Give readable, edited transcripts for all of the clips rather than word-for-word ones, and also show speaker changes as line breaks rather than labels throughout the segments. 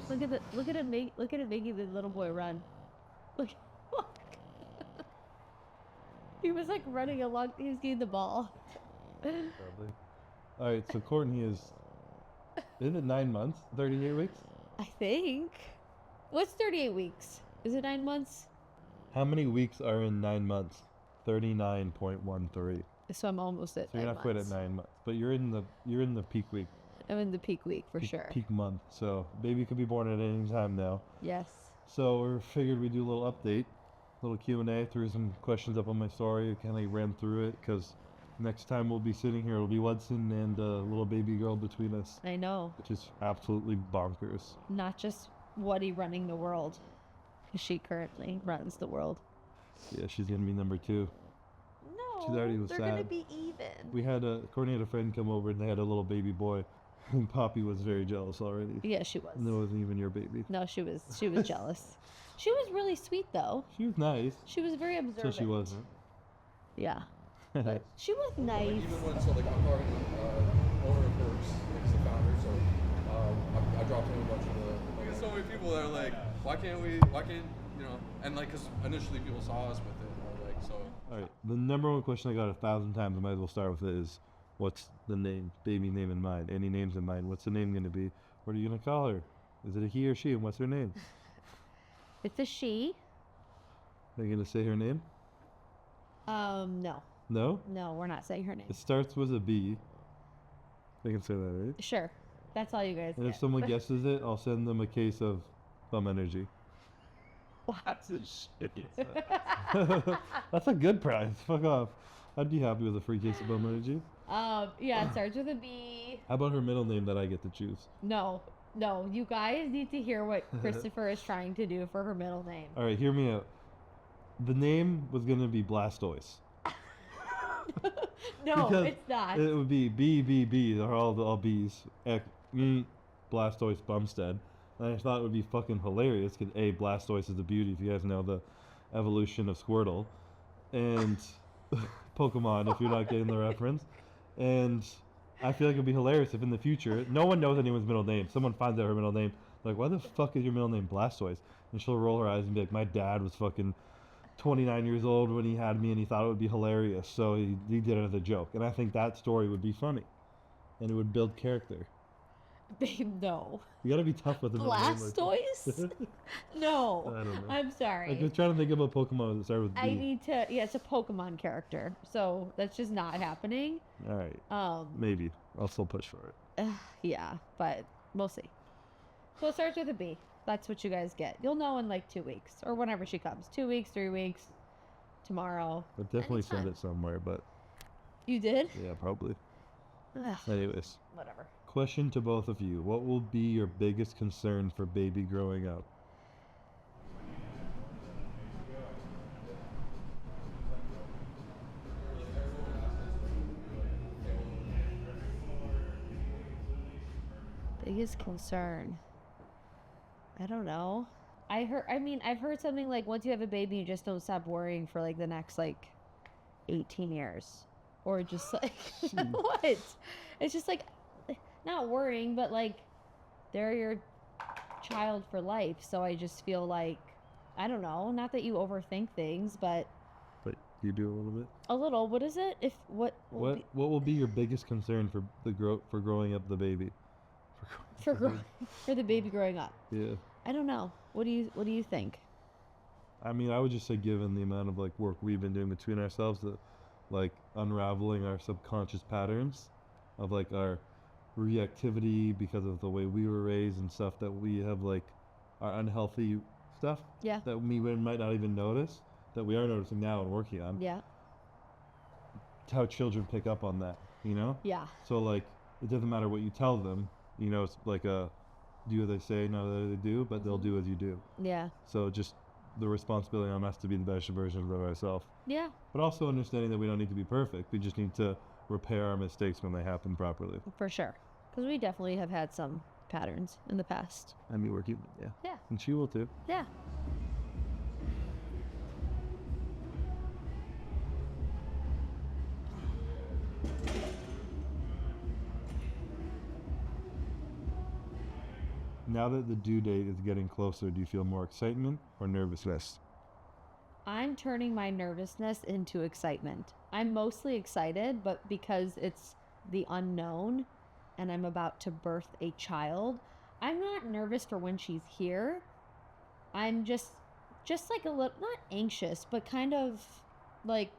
Look at it making the little boy run. Look. He was like running along. He was getting the ball.
Probably. All right, so Courtney isn't it 9 months? 38 weeks?
I think. What's 38 weeks? Is it 9 months?
How many weeks are in 9 months? 39.13.
So I'm almost at.
So you're not quite at 9 months, but you're in the peak week.
I'm in the peak week for sure.
Peak month. So baby could be born at any time now.
Yes.
So we figured we'd do a little update, a little Q&A, threw some questions up on my story, kind of ran through it, because next time we'll be sitting here, it'll be Hudson and a little baby girl between us.
I know.
Which is absolutely bonkers.
Not just Woody running the world. She currently runs the world.
Yeah, she's going to be number 2.
No,
She's already was
they're
sad.
going to be even.
Courtney had a friend come over and they had a little baby boy. And Poppy was very jealous already.
Yeah, she was.
And it wasn't even your baby.
No, she was jealous. She was really sweet though.
She was nice.
She was very observant.
So she wasn't.
Yeah. But she was nice.
Even when, so like I'm talking owner of Hers, like the founder, so I dropped in a bunch of the. We get so many people that are like, why can't, you know, and like, because initially people saw us with it, or like, so.
All right, the number one question I got 1,000 times, I might as well start with it, is what's the baby name in mind? Any names in mind? What's the name going to be? What are you going to call her? Is it a he or she, and what's her name?
It's a she.
Are you going to say her name?
No.
No?
No, we're not saying her name.
It starts with a B. I can say that, right?
Sure. That's all you guys
And
get.
if someone guesses it, I'll send them a case of Bum Energy.
What?
That's a good prize. Fuck off. I'd be happy with a free case of Bum Energy.
Yeah, it starts with a B.
How about her middle name that I get to choose?
No, you guys need to hear what Christopher is trying to do for her middle name.
All right, hear me out. The name was going to be Blastoise.
No,
Because
it's not.
It would be B. They're all B's. Blastoise Bumstead. And I thought it would be fucking hilarious because Blastoise is a beauty, if you guys know the evolution of Squirtle. And Pokemon, if you're not getting the reference. And I feel like it would be hilarious if in the future, no one knows anyone's middle name. Someone finds out her middle name. Like, why the fuck is your middle name Blastoise? And she'll roll her eyes and be like, my dad was fucking 29 years old when he had me and he thought it would be hilarious. So he did it as a joke. And I think that story would be funny. And it would build character.
Babe, no.
You gotta be tough with the middle name.
Blastoise? No.
I don't know.
I'm sorry.
Like, I was trying to think of a Pokemon that started with B.
Yeah, it's a Pokemon character. So that's just not happening.
All right. Maybe. I'll still push for it.
Yeah, but we'll see. So it starts with a B. That's what you guys get. You'll know in like 2 weeks or whenever she comes. 2 weeks, 3 weeks, tomorrow.
I'll definitely send it somewhere, but
You did?
yeah, probably.
Ugh,
Anyways,
whatever.
question to both of you. What will be your biggest concern for baby growing up?
Biggest concern. I don't know. I've heard something like once you have a baby, you just don't stop worrying for like the next like 18 years. Or just like, what? It's just like, not worrying, but like, they're your child for life. So I just feel like, I don't know, not that you overthink things, but.
But you do a little bit?
A little. What is it? What
will be your biggest concern for growing up the baby?
For the baby growing up?
Yeah.
I don't know. What do you think?
I mean, I would just say, given the amount of like work we've been doing between ourselves, that like unraveling our subconscious patterns of like our reactivity because of the way we were raised and stuff, that we have like our unhealthy stuff.
Yeah.
That we might not even notice, that we are noticing now and working on.
Yeah.
It's how children pick up on that, you know?
Yeah.
So like, it doesn't matter what you tell them, you know, it's like do as they say, not as they do, but they'll do as you do.
Yeah.
So just the responsibility on us to be the best version of ourselves.
Yeah.
But also understanding that we don't need to be perfect. We just need to repair our mistakes when they happen properly.
For sure. Because we definitely have had some patterns in the past.
I mean, we're human, yeah.
Yeah.
And she will too.
Yeah.
Now that the due date is getting closer, do you feel more excitement or nervousness?
I'm turning my nervousness into excitement. I'm mostly excited, but because it's the unknown and I'm about to birth a child, I'm not nervous for when she's here. I'm just like a little, not anxious, but kind of like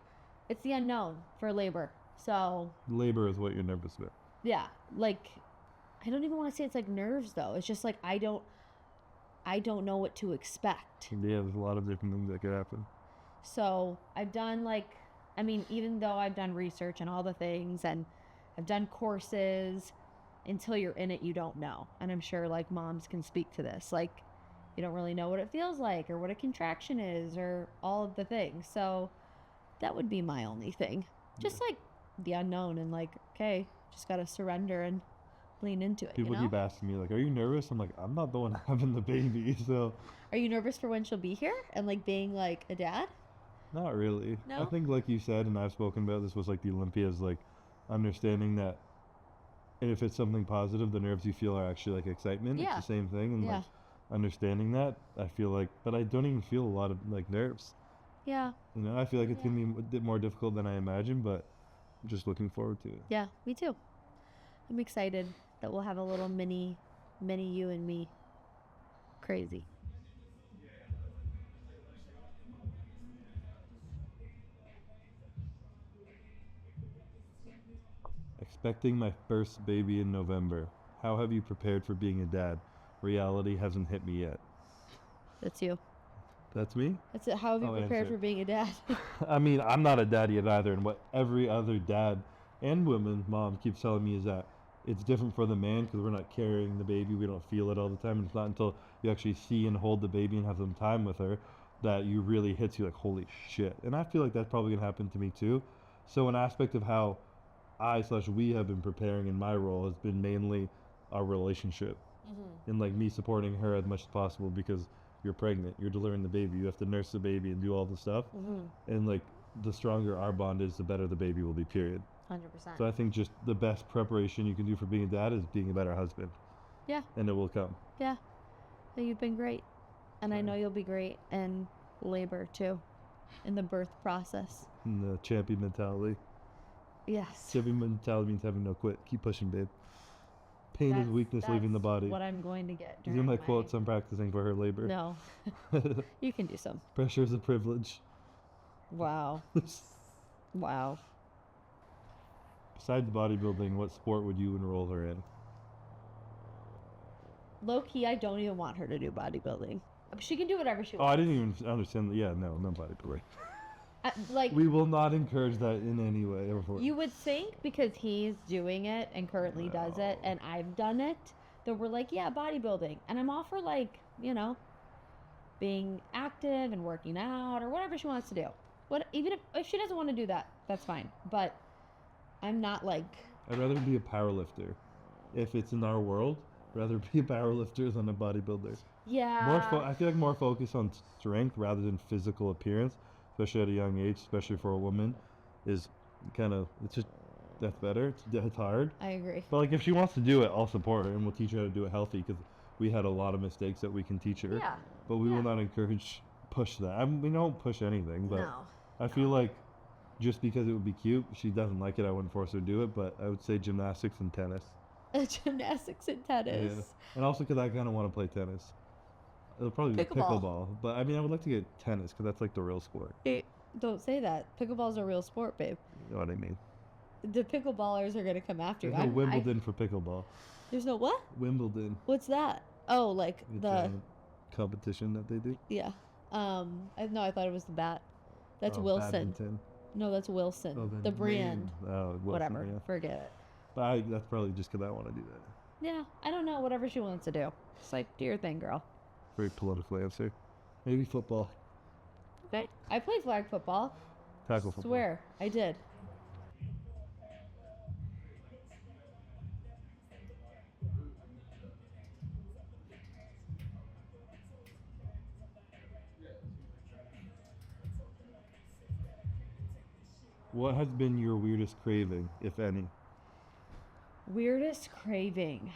it's the unknown for labor. So
Labor is what you're nervous about.
yeah, like I don't even want to say it's like nerves though. It's just like I don't know what to expect.
Yeah, there's a lot of different things that could happen.
So I've done even though I've done research and all the things and I've done courses, until you're in it, you don't know. And I'm sure like moms can speak to this. Like you don't really know what it feels like or what a contraction is or all of the things. So that would be my only thing. Just like the unknown and like, okay, just got to surrender and lean into it.
People keep asking me like, are you nervous? I'm like, I'm not the one having the baby, so.
Are you nervous for when she'll be here and like being like a dad?
Not really.
No?
I think like you said, and I've spoken about this, was like the Olympias, like understanding that, and if it's something positive, the nerves you feel are actually like excitement.
Yeah.
It's the same thing, and
Yeah.
like understanding that, I feel like, but I don't even feel a lot of like nerves.
Yeah.
You know, I feel like it's gonna be a bit more difficult than I imagined, but I'm just looking forward to it.
Yeah, me too. I'm excited that we'll have a little mini you and me. Crazy.
Expecting my first baby in November. How have you prepared for being a dad? Reality hasn't hit me yet.
That's you.
That's me?
That's it. How have you prepared
answer.
for being a dad?
I mean, I'm not a dad yet either, and what every other dad and woman, mom, keeps telling me is that it's different for the man because we're not carrying the baby, we don't feel it all the time, and it's not until you actually see and hold the baby and have some time with her that you really hits you like, holy shit. And I feel like that's probably going to happen to me too. So an aspect of how we have been preparing in my role has been mainly our relationship. And like me supporting her as much as possible because you're pregnant, you're delivering the baby, you have to nurse the baby and do all the stuff. And like the stronger our bond is, the better the baby will be, period.
100%.
So I think just the best preparation you can do for being a dad is being a better husband.
Yeah.
And it will come.
Yeah. So you've been great. And I know you'll be great in labor too, in the birth process.
And the champion mentality.
Yes.
Champion mentality means having no quit. Keep pushing, babe. Pain is weakness leaving the body.
What I'm going to get.
These are my quotes I'm practicing for her labor.
No. You can do some.
Pressure is a privilege.
Wow. Wow.
Besides bodybuilding, what sport would you enroll her in?
Low key, I don't even want her to do bodybuilding. She can do whatever she
Oh,
wants.
I didn't even understand. Yeah, no bodybuilding.
Like
We will not encourage that in any way.
you would think because he's doing it and currently does it, and I've done it, that we're like, yeah, bodybuilding, and I'm all for like, being active and working out or whatever she wants to do. Even if she doesn't want to do that, that's fine. But I'm not like.
I'd rather be a powerlifter. If it's in our world, I'd rather be a powerlifter than a bodybuilder.
Yeah.
I feel like more focus on strength rather than physical appearance, especially at a young age, especially for a woman, is that's better. It's hard.
I agree.
But like if she wants to do it, I'll support her and we'll teach her how to do it healthy because we had a lot of mistakes that we can teach her.
Yeah.
But we will not push that. We don't push anything, but
No.
I feel like just because it would be cute, if she doesn't like it, I wouldn't force her to do it, but I would say gymnastics and tennis.
Gymnastics and tennis.
Yeah. And also because I kind of want to play tennis. It'll probably be pickleball. But I mean, I would like to get tennis because that's like the real sport.
Hey, don't say that. Pickleball's a real sport, babe.
You know what I mean?
The pickleballers are going to come after
There's
you.
no Wimbledon for pickleball.
There's no what?
Wimbledon.
What's that? Oh, like
The
the.
giant competition that they do.
Yeah. I thought it was the bat. That's
Oh,
Wilson.
badminton.
No, that's Wilson.
Oh, then
the brand.
Wilson,
Whatever.
yeah.
Forget it.
But that's probably just because I want to do that.
Yeah, I don't know. Whatever she wants to do. It's like, do your thing, girl.
Very political answer. Maybe football.
Okay. I played flag football.
Tackle football.
Swear, I did.
What has been your weirdest craving, if any?
Weirdest craving.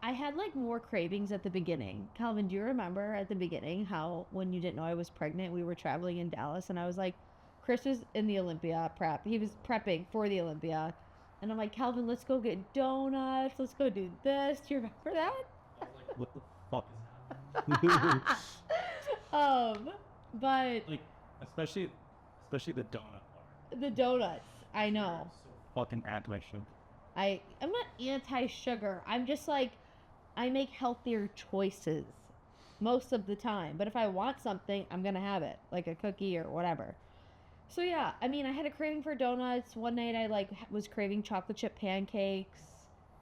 I had like more cravings at the beginning. Calvin, do you remember at the beginning how when you didn't know I was pregnant, we were traveling in Dallas and I was like, Chris was in the Olympia prep. He was prepping for the Olympia. And I'm like, Calvin, let's go get donuts. Let's go do this. Do you remember that?
I was like, what the fuck is happening?
But
Like, especially the donut bar.
the donuts, I know.
So fucking anti-sugar.
I'm not anti-sugar. I'm just like, I make healthier choices most of the time. But if I want something, I'm gonna have it, like a cookie or whatever. So yeah, I mean, I had a craving for donuts. One night I like was craving chocolate chip pancakes.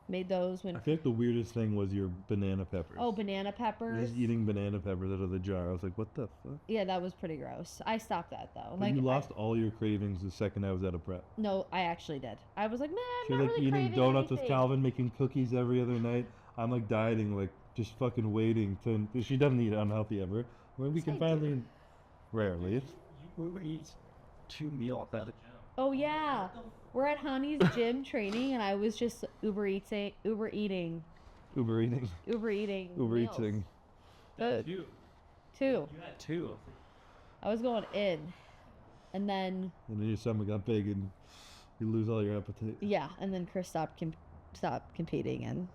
Made those when.
I feel like the weirdest thing was your banana peppers.
Oh, banana peppers.
Just eating banana peppers out of the jar. I was like, what the fuck?
Yeah, that was pretty gross. I stopped that though.
But you lost all your cravings the second I was out of prep.
No, I actually did. I was like, man,
So
I'm
you're
not
like
really
eating
craving
donuts with
anything.
Calvin, making cookies every other night. I'm like dieting, like just fucking waiting to. She doesn't eat unhealthy ever. When we can
Same.
finally, rarely.
You Uber Eats 2 meals at the gym.
Oh yeah, we're at Honey's gym training, and I was just Uber eating.
Uber eating.
Uber eating.
Uber
meals.
eating.
Good.
You
Two.
had 2.
I was going in, and then
And then your stomach got big and you lose all your appetite.
yeah, and then Chris stopped competing, and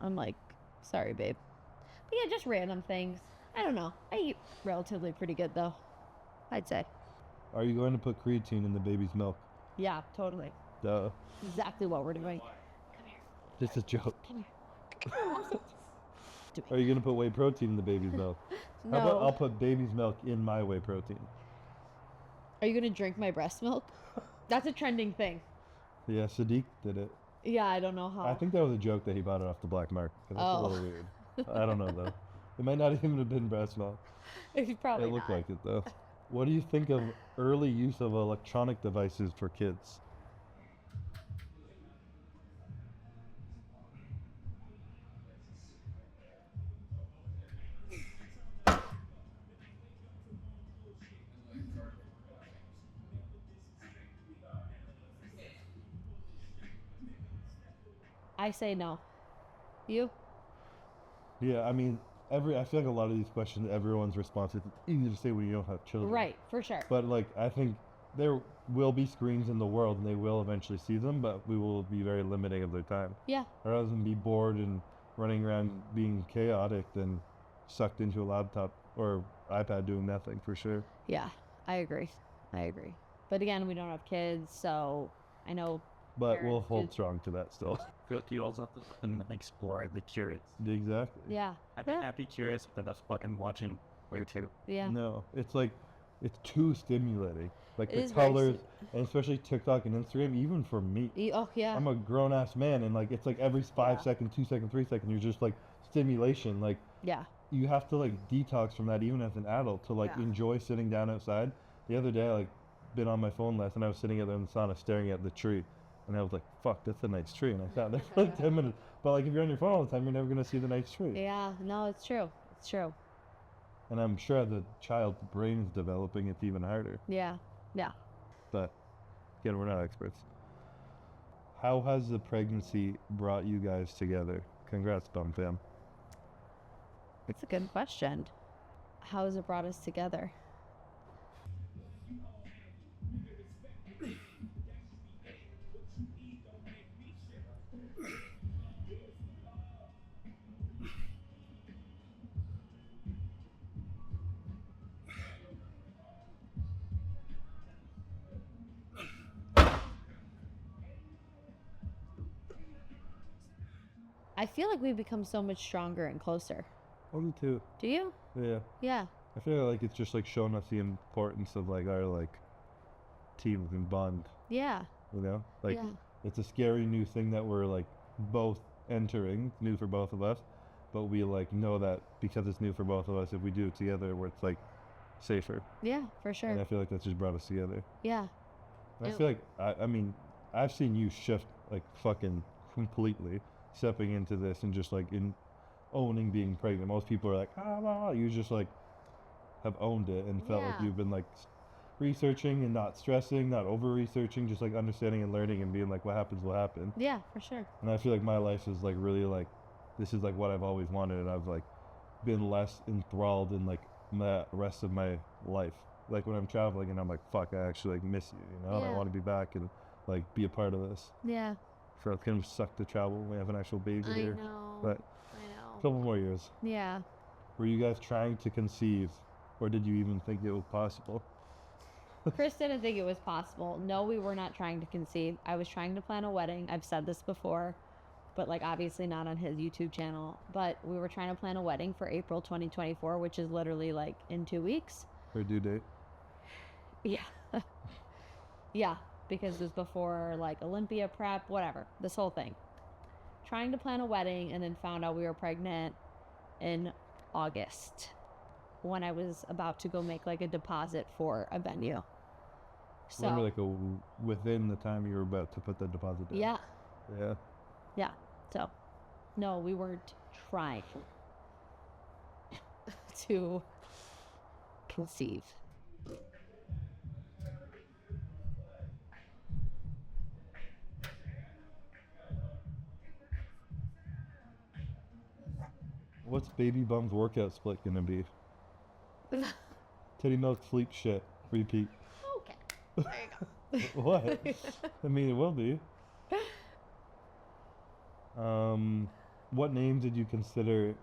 I'm like, sorry, babe. But yeah, just random things. I don't know. I eat relatively pretty good though, I'd say.
Are you going to put creatine in the baby's milk?
Yeah, totally.
Duh.
Exactly what we're doing.
Just a joke.
Come here.
Are you going to put whey protein in the baby's milk? How about I'll
No.
put baby's milk in my whey protein?
Are you gonna drink my breast milk? That's a trending thing.
Yeah, Sadiq did it.
Yeah, I don't know how.
I think that was a joke that he bought it off the black market. 'Cause that's
Oh.
a little weird. I don't know though. It might not even have been breast milk.
It's probably
It looked
not.
like it though. What do you think of early use of electronic devices for kids?
I say no. You?
Yeah, I mean, I feel like a lot of these questions, everyone's response is easy to say when you don't have children.
Right, for sure.
But like, I think there will be screens in the world, and they will eventually see them, but we will be very limiting of their time.
Yeah.
I'd rather than be bored and running around being chaotic than sucked into a laptop or iPad doing nothing, for sure.
Yeah, I agree. But again, we don't have kids, so I know.
But we'll
Parents
hold
do-
strong to that still.
Feel like you also have to explore the curious.
Exactly.
Yeah.
I'd be happy curious, but that's fucking watching way too.
Yeah.
No, it's like, it's too stimulating. Like
It
the
is very
colors, and especially TikTok and Instagram, even for me.
Oh yeah.
I'm a grown ass man, and like it's like every 5
Yeah.
seconds, 2 seconds, 3 seconds, you're just like stimulation. Like
Yeah.
you have to like detox from that even as an adult to like
Yeah.
enjoy sitting down outside. The other day, I like been on my phone less, and I was sitting out there in the sauna staring at the tree, and I was like, "Fuck, that's a nice tree." And I sat there for like 10 minutes. But like if you're on your phone all the time, you're never gonna see the nice tree.
Yeah. No, it's true. It's true.
And I'm sure as the child's brain is developing, it's even harder.
Yeah. Yeah.
But again, we're not experts. How has the pregnancy brought you guys together? Congrats, Bum Fam.
It's a good question. How has it brought us together? I feel like we've become so much stronger and closer.
Only two.
Do you?
Yeah.
Yeah.
I feel like it's just like showing us the importance of like our like team and bond,
Yeah.
you know? Like
yeah.
it's a scary new thing that we're like both entering, new for both of us, but we like know that because it's new for both of us, if we do it together, where it's like safer.
Yeah, for sure.
And I feel like that's just brought us together.
Yeah.
And I
It-
feel like I mean, I've seen you shift like fucking completely stepping into this and just like in owning being pregnant. Most people are like, ah, blah. You just like have owned it and felt like
Yeah.
you've been like researching and not stressing, not over researching, just like understanding and learning and being like, what happens will happen.
Yeah, for sure.
And I feel like my life is like really like this is like what I've always wanted, and I've like been less enthralled in like the rest of my life. Like when I'm traveling and I'm like, fuck, I actually like miss you, you know? I
Yeah.
want to be back and like be a part of this.
Yeah.
So it's gonna suck to travel when we have an actual baby
I
here.
know.
But
I
a
know.
couple more years.
Yeah.
Were you guys trying to conceive, or did you even think it was possible?
Chris didn't think it was possible. No, we were not trying to conceive. I was trying to plan a wedding. I've said this before, but like obviously not on his YouTube channel. But we were trying to plan a wedding for April 2024, which is literally like in 2 weeks.
Her due date?
Yeah. Yeah, because it was before like Olympia prep, whatever, this whole thing. Trying to plan a wedding and then found out we were pregnant in August when I was about to go make like a deposit for a venue. So,
Remember, like within the time you were about to put the deposit down.
yeah,
Yeah.
yeah. So, no, we weren't trying to conceive.
What's Baby Bum's workout split gonna be? Titty milk, sleep, shit, repeat.
Okay, there you go.
What? I mean, it will be. What name did you consider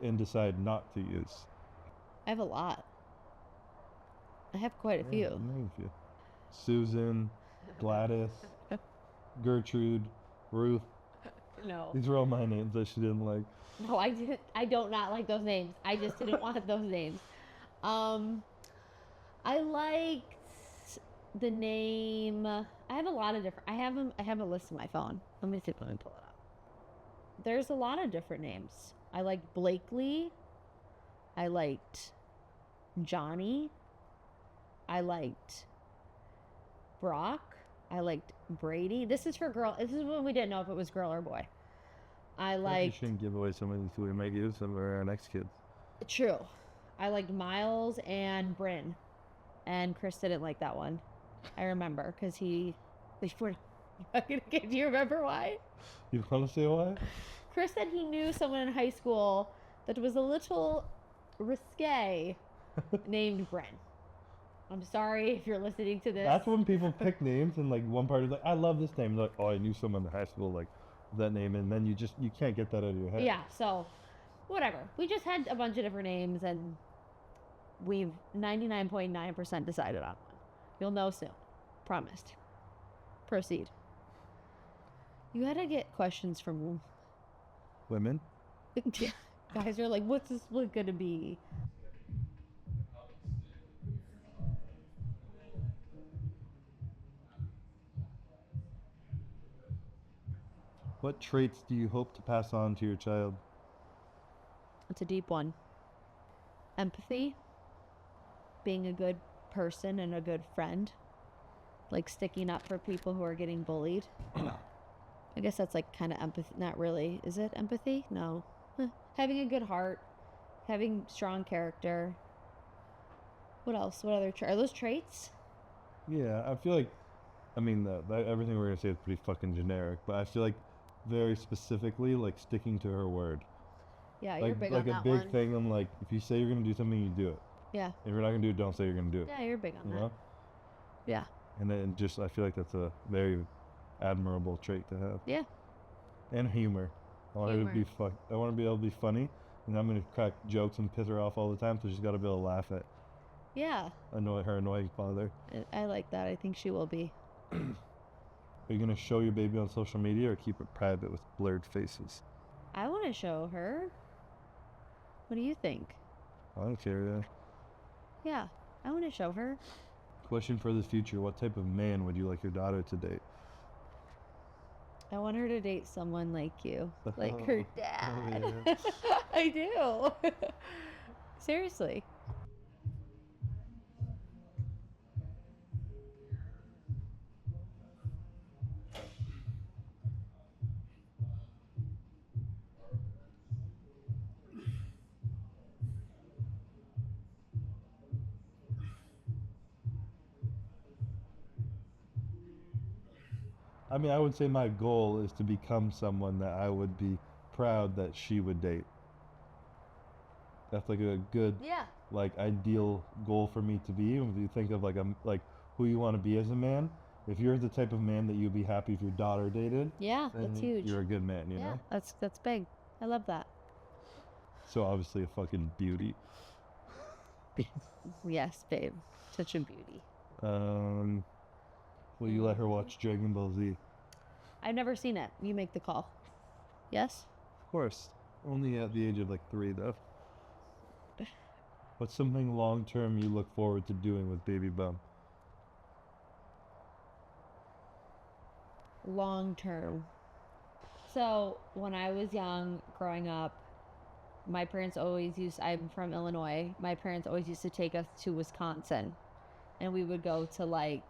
and decide not to use?
I have a lot. I have quite a few.
Yeah, name a few. Susan, Gladys, Gertrude, Ruth.
No.
These are all my names that she didn't like.
No, I didn't. I don't not like those names. I just didn't want those names. I liked the name. I have a lot of different. I have a list on my phone. Let me see if I can pull it up. There's a lot of different names. I liked Blakely. I liked Johnny. I liked Brock. I liked Brady. This is for girl. This is when we didn't know if it was girl or boy. I
You
liked.
shouldn't give away some of these who we might use some of our next kids.
True. I liked Miles and Bryn. And Chris didn't like that one. I remember because he. Do you remember why?
You want to say why?
Chris said he knew someone in high school that was a little risque named Bryn. I'm sorry if you're listening to this.
That's when people pick names and like one part is like, I love this name. They're like, oh, I knew someone in high school like that name, and then you can't get that out of your head.
Yeah, so whatever. We just had a bunch of different names and we've 99.9% decided on one. You'll know soon. Promised. Proceed. You gotta get questions from
Women.
guys are like, what's this split gonna be?
What traits do you hope to pass on to your child?
It's a deep one. Empathy, being a good person and a good friend, like sticking up for people who are getting bullied. I guess that's like kind of empathy. Not really. Is it empathy? No. Having a good heart, having strong character. What else? What other are those traits?
Yeah, I feel like, I mean, everything we're gonna say is pretty fucking generic, but I feel like very specifically, like sticking to her word.
Yeah, you're
Like,
big
like
on
a
that
big
one.
thing. I'm like, if you say you're gonna do something, you do it.
Yeah.
If you're not gonna do it, don't say you're gonna do it.
Yeah, you're big on
You
that.
know?
Yeah.
And then just, I feel like that's a very admirable trait to have.
Yeah.
And humor. I want her to be I want to be able to be funny, and I'm gonna crack jokes and piss her off all the time, so she's got to be able to laugh at
Yeah.
her annoying father.
I like that. I think she will be.
Are you gonna show your baby on social media or keep it private with blurred faces?
I want to show her. What do you think?
I don't care. Yeah.
Yeah, I want to show her.
Question for the future: what type of man would you like your daughter to date?
I want her to date someone like you, like her dad.
Oh, yeah.
I do. Seriously.
I mean, I would say my goal is to become someone that I would be proud that she would date. That's like a good,
Yeah.
like, ideal goal for me to be. If you think of like who you want to be as a man, if you're the type of man that you'd be happy if your daughter dated,
Yeah,
then
that's huge.
you're a good man, you
Yeah,
know?
that's big. I love that.
So obviously a fucking beauty.
Yes, babe. Such a beauty.
Will you let her watch Dragon Ball Z?
I've never seen it. You make the call. Yes?
Of course. Only at the age of like 3 though. What's something long term you look forward to doing with Baby Bum?
Long term. So when I was young, growing up, my parents always used, I'm from Illinois, my parents always used to take us to Wisconsin. And we would go to like,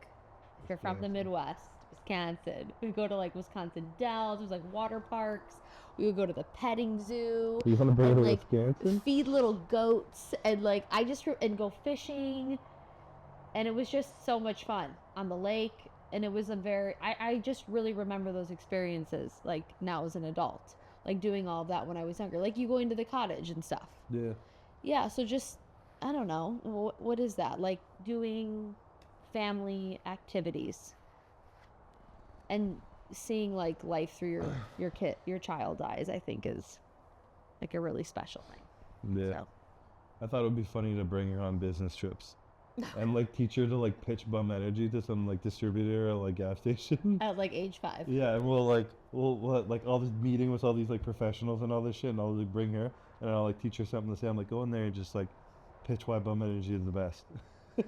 if you're from the Midwest, Wisconsin, we'd go to like Wisconsin Dells, there's like water parks. We would go to the petting zoo.
You want to bring
and,
her to
like,
Wisconsin?
feed little goats and like, and go fishing. And it was just so much fun on the lake. And it was I just really remember those experiences, like now as an adult, like doing all of that when I was younger, like you going to the cottage and stuff.
Yeah.
Yeah, so just, I don't know, what is that? Like doing family activities and seeing like life through your child's eyes, I think is like a really special thing.
Yeah.
So.
I thought it would be funny to bring her on business trips. And like teach her to like pitch Bum Energy to some like distributor or like gas station.
At like age 5.
Yeah, and we'll like all this meeting with all these like professionals and all this shit, and I'll like bring her and I'll like teach her something to say. I'm like, go in there and just like pitch why Bum Energy is the best.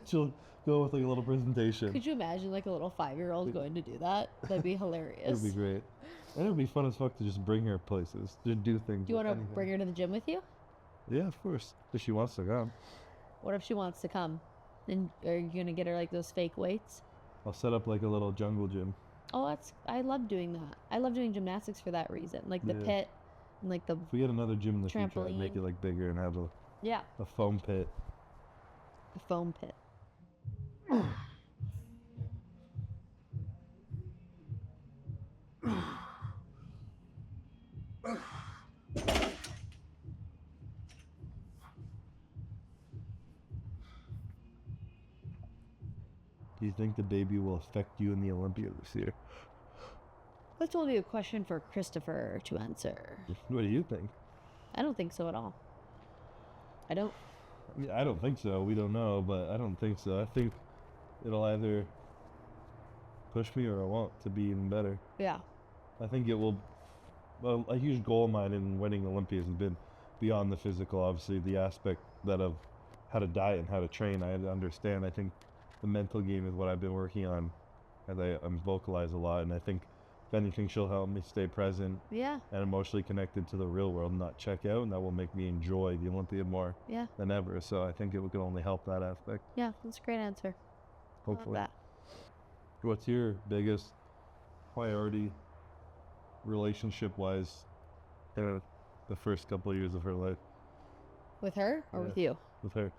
She'll go with like a little presentation.
Could you imagine like a little 5-year-old going to do that? That'd be hilarious.
It'd be great. And it'd be fun as fuck to just bring her places, to do things.
Do you want to bring her to the gym with you?
Yeah, of course. If she wants to come.
What if she wants to come? Then are you gonna get her like those fake weights?
I'll set up like a little jungle gym.
Oh, I love doing that. I love doing gymnastics for that reason. Like the
Yeah.
pit and like the
If we get another gym in the future, I'd make
Trampoline.
it like bigger and have
yeah,
a foam pit.
the foam pit.
Do you think the baby will affect you in the Olympia this year?
That's only a question for Christopher to answer.
What do you think?
I don't think so at all. I don't.
I mean, I don't think so. We don't know, but I don't think so. I think it'll either push me or I won't to be even better.
Yeah.
I think it will. Well, a huge goal of mine in winning Olympias has been beyond the physical, obviously, the aspect that of how to diet and how to train. I had to understand. I think the mental game is what I've been working on as I'm vocalized a lot. And I think, if anything, she'll help me stay present
Yeah.
and emotionally connected to the real world and not check out. And that will make me enjoy the Olympiad more
Yeah.
than ever. So I think it can only help that aspect,
Yeah. That's a great answer.
hopefully.
I love
What's your biggest priority relationship-wise in the first couple of years of her life
that. With her or
Yeah.
with you?
with her?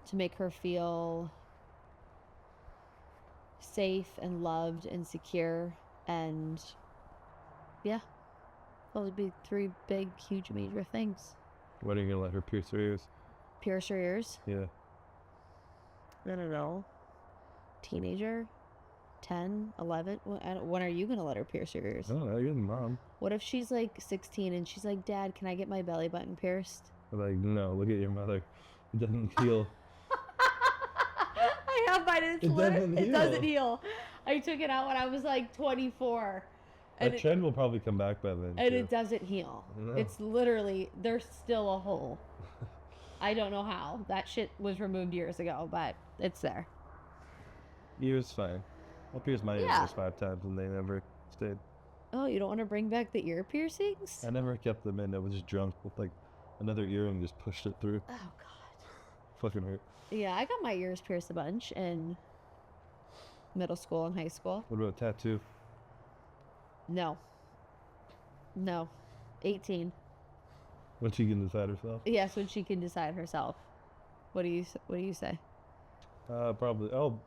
To make her feel safe and loved and secure, and yeah, those would be 3 big, huge, major things.
When are you gonna let her pierce her ears?
Pierce her ears.
Yeah.
I don't know. Teenager, 10, 11. When are you gonna let her pierce her ears?
I don't know. You're the mom.
What if she's like 16 and she's like, Dad, can I get my belly button pierced?
I'm like, no, look at your mother. It doesn't heal.
I have mine.
It doesn't
It
heal.
doesn't heal. I took it out when I was like 24.
That trend will probably come back by then.
And
too.
it doesn't heal.
No.
It's literally, there's still a hole. I don't know how. That shit was removed years ago, but it's there.
Ears fine. I'll pierce my
Yeah.
ears 5 times and they never stayed.
Oh, you don't want to bring back the ear piercings?
I never kept them in. I was just drunk with like another earring, just pushed it through.
Oh, God.
Fucking hurt.
Yeah, I got my ears pierced a bunch in middle school and high school.
What about tattoo?
No. 18.
When she can decide herself?
Yes, when she can decide herself. What do you say?
Probably. Oh,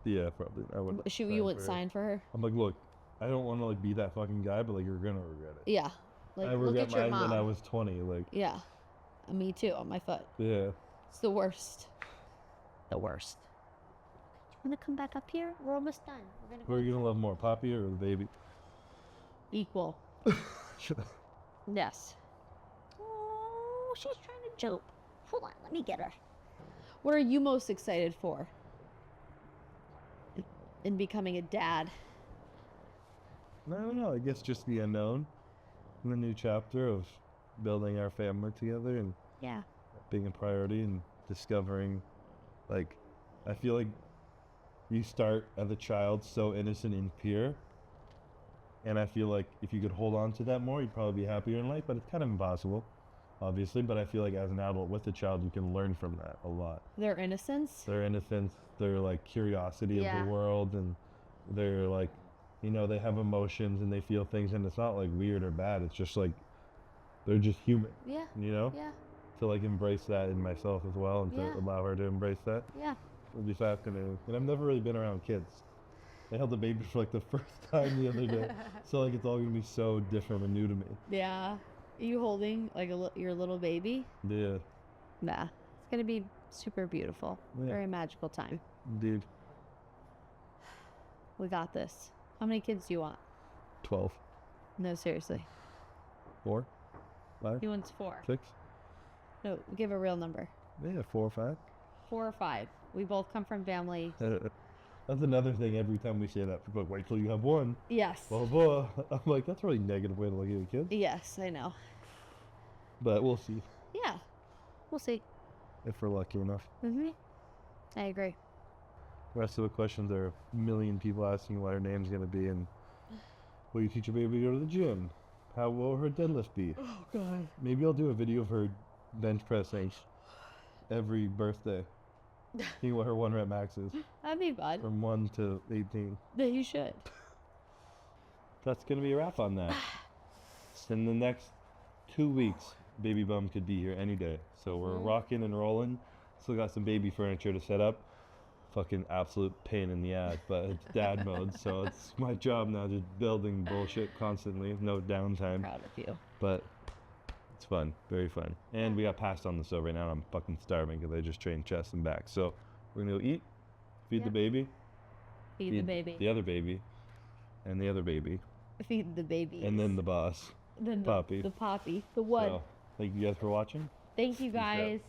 yeah, probably. I wouldn't.
You wouldn't sign for her?
I'm like, look, I don't want to like be that fucking guy, but like you're gonna regret it.
Yeah. Like,
I
look
got
at your
mine
mom.
when I was 20. Like,
Yeah. Me too, on my foot.
yeah.
It's the worst. The worst. You want to come back up here? We're almost done.
Who are you gonna love more, Poppy or the baby?
Equal. Yes. Oh, she's trying to jump. Hold on, let me get her. What are you most excited for in becoming a dad?
I don't know. I guess just the unknown. The new chapter of building our family together and
Yeah.
being a priority and discovering, like, I feel like you start as a child so innocent and pure, and I feel like if you could hold on to that more, you'd probably be happier in life, but it's kind of impossible, obviously, but I feel like as an adult with a child, you can learn from that a lot.
Their innocence?
Their innocence, their, like, curiosity
Yeah.
of the world, and they're, like, you know, they have emotions and they feel things, and it's not, like, weird or bad, it's just, like, they're just human,
Yeah.
you know?
Yeah.
To, like, embrace that in myself as well, and
Yeah.
to allow her to embrace that
Yeah.
would be fascinating. And I've never really been around kids. I held a baby for, like, the first time the other day, so, like, it's all gonna be so different and new to me.
Yeah. Are you holding like your little baby?
Yeah,
Nah. It's gonna be super beautiful.
Yeah.
Very magical time.
dude.
We got this. How many kids do you want?
12,
No, seriously.
4, 5,
He wants 4.
6.
No, give a real number.
Yeah, 4 or 5.
4 or 5. We both come from family.
That's another thing. Every time we say that, people are like, wait till you have one.
Yes.
Blah blah. I'm like, that's a really negative way to look at a kid.
Yes, I know.
But we'll see
Yeah. We'll see.
if we're lucky enough.
I agree.
The rest of the questions are a million people asking what her name's gonna be, and will you teach your baby to go to the gym? How will her deadlift be?
Oh, God.
Maybe I'll do a video of her bench pressing every birthday. Seeing what her 1 rep max is.
That'd be fun.
From 1 to 18.
Yeah, you should.
That's gonna be a wrap on that. In the next 2 weeks, Baby Bum could be here any day. So we're rocking and rolling. Still got some baby furniture to set up. Fucking absolute pain in the ass, but it's dad mode, so it's my job now, just building bullshit constantly, no downtime.
Proud of you.
But it's fun, very fun. And we got passed on the stove right now, and I'm fucking starving because I just trained chest and back. So we're gonna go eat, feed the
Yep.
baby,
Feed the baby.
the other baby, and the other baby,
Feed the baby.
and then the boss.
then
Poppy.
The Poppy. The one.
So, thank you guys for watching.
Thank you
Peace out.
guys.